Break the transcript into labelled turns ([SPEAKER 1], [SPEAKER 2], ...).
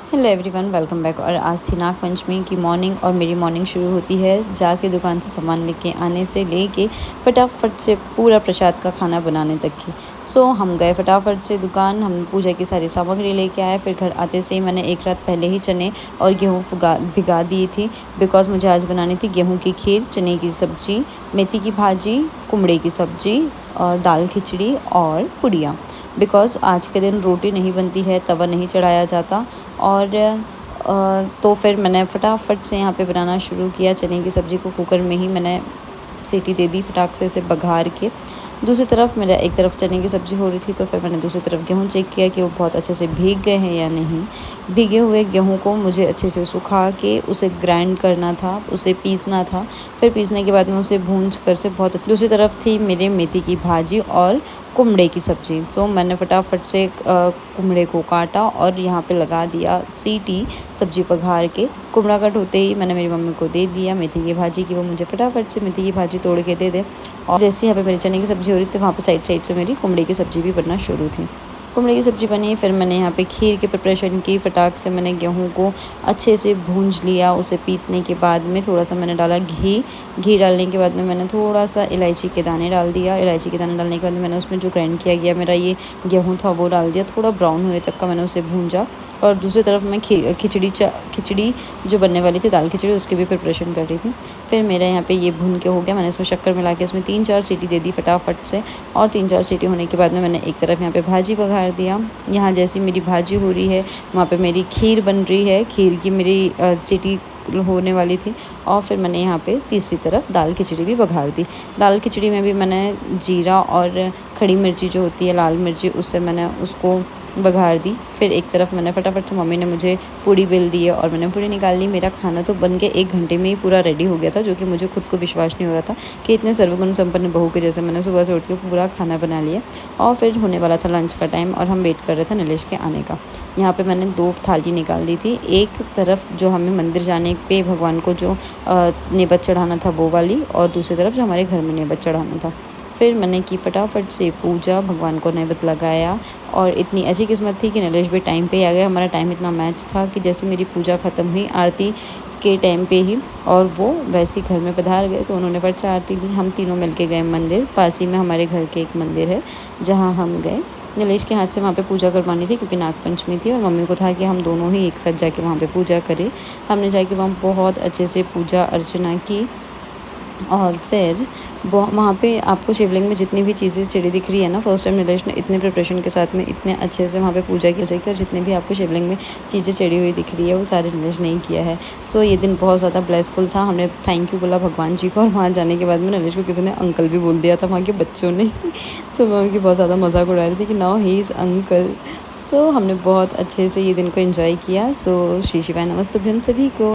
[SPEAKER 1] Hello everyone, welcome back. और आज थी नाग पंचमी की मॉर्निंग और मेरी मॉर्निंग शुरू होती है जाके दुकान से सामान लेके आने से लेके फटाफट से पूरा प्रसाद का खाना बनाने तक की। हम गए फटाफट से दुकान, हम पूजा की सारी सामग्री लेके आए। फिर घर आते से ही मैंने एक रात पहले ही चने और गेहूँ भिगा दी थी, बिकॉज़ मुझे आज बनानी थी गेहूँ की खीर, चने की सब्ज़ी, मेथी की भाजी, कुमड़े की सब्ज़ी और दाल खिचड़ी और पूड़ियाँ। बिकॉज़ आज के दिन रोटी नहीं बनती है, तवा नहीं चढ़ाया जाता। और तो फिर मैंने फटाफट से यहाँ पे बनाना शुरू किया। चने की सब्ज़ी को कुकर में ही मैंने सीटी दे दी फटाक से इसे बघार के। दूसरी तरफ मेरा एक तरफ चने की सब्ज़ी हो रही थी, तो फिर मैंने दूसरी तरफ गेहूँ चेक किया कि वो बहुत अच्छे से भीग गए हैं या नहीं। भीगे हुए गेहूँ को मुझे अच्छे से सुखा के उसे ग्राइंड करना था, उसे पीसना था। फिर पीसने के बाद में उसे भूंज कर से बहुत अच्छी। दूसरी तरफ थी मेरे मेथी की भाजी और कुमड़े की सब्ज़ी। मैंने फटाफट से कुमड़े को काटा और यहाँ पे लगा दिया सीटी सब्ज़ी पघार के। कुमड़ा कट होते ही मैंने मेरी मम्मी को दे दिया मेथी की भाजी की वो मुझे फटाफट से मेथी की भाजी तोड़ के दे दे। और जैसे यहाँ पे मेरी चने की सब्ज़ी हो रही थी, वहाँ पे साइड साइड से मेरी कुमड़े की सब्ज़ी भी बनना शुरू थी। कुमड़े की सब्ज़ी बनी, फिर मैंने यहाँ पे खीर की प्रिपरेशन की। फटाक से मैंने गेहूँ को अच्छे से भूंज लिया। उसे पीसने के बाद में थोड़ा सा मैंने डाला घी डालने के बाद में मैंने थोड़ा सा इलायची के दाने डाल दिया। इलायची के दाने डालने के बाद में मैंने उसमें जो ग्राइंड किया गया मेरा ये गेहूँ था वो डाल दिया। थोड़ा ब्राउन हुए तक का मैंने उसे भूंजा। और दूसरी तरफ मैं खिचड़ी जो बनने वाली थी, दाल खिचड़ी, उसकी भी प्रिपरेशन कर रही थी। फिर मेरा यहाँ पे ये भून के हो गया। मैंने इसमें शक्कर मिला के इसमें 3-4 सीटी दे दी फटाफट से। और 3-4 सीटी होने के बाद में मैंने एक तरफ यहाँ पे भाजी पघार दिया। यहाँ जैसी मेरी भाजी हो रही है, वहाँ पे मेरी खीर बन रही है। खीर की मेरी सीटी होने वाली थी। और फिर मैंने यहाँ पे तीसरी तरफ दाल खिचड़ी भी बघार दी। दाल खिचड़ी में भी मैंने जीरा और खड़ी मिर्ची जो होती है, लाल मिर्ची, उससे मैंने उसको बघार दी। फिर एक तरफ मैंने फटाफट से, मम्मी ने मुझे पूड़ी बेल दी है और मैंने पूड़ी निकाल ली। मेरा खाना तो बन के 1 घंटे में ही पूरा रेडी हो गया था, जो कि मुझे खुद को विश्वास नहीं हो रहा था कि इतने सर्वगुण संपन्न बहू के जैसे मैंने सुबह से उठ के पूरा खाना बना लिया। और फिर होने वाला था लंच का टाइम और हम वेट कर रहे थे नीलेश के आने का। यहाँ पे मैंने 2 थाली निकाल दी थी। एक तरफ जो हमें मंदिर जाने पे भगवान को जो नेवैद्य चढ़ाना था वो वाली, और दूसरी तरफ जो हमारे घर में नेवैद्य चढ़ाना था। फिर मैंने की फटाफट से पूजा, भगवान को नैवेद्य लगाया। और इतनी अच्छी किस्मत थी कि नीलेश भी टाइम पे आ गया। हमारा टाइम इतना मैच था कि जैसे मेरी पूजा ख़त्म हुई आरती के टाइम पे ही, और वो वैसे ही घर में पधार गए, तो उन्होंने फट से आरती ली। हम तीनों मिल के गए मंदिर। पास ही में हमारे घर के एक मंदिर है जहाँ हम गए। नीलेश के हाथ से वहाँ पे पूजा करवानी थी क्योंकि नाग पंचमी थी, और मम्मी को था कि हम दोनों ही एक साथ जाके वहाँ पे पूजा करें। हमने जाके वहाँ बहुत अच्छे से पूजा अर्चना की। और फिर वहाँ पे आपको शिवलिंग में जितनी भी चीज़ें चिड़ी दिख रही है ना, फर्स्ट टाइम नीलेश ने इतने प्रिपरेशन के साथ में इतने अच्छे से वहाँ पे पूजा की जाएगी। और जितने भी आपको शिवलिंग में चीज़ें चिड़ी हुई दिख रही है वो सारे नीलेश ने ही किया है। ये दिन बहुत ज़्यादा ब्लेसफुल था। हमने थैंक यू बोला भगवान जी को, और वहाँ जाने के बाद में नीलेश को किसी ने अंकल भी बोल दिया था वहाँ के बच्चों ने। मैं उनकी बहुत ज़्यादा मजाक उड़ा रही थी कि नाउ ही इज़ अंकल। तो हमने बहुत अच्छे से ये दिन को एंजॉय किया। श्री शिवाय नमस्तुभ्यं सभी को।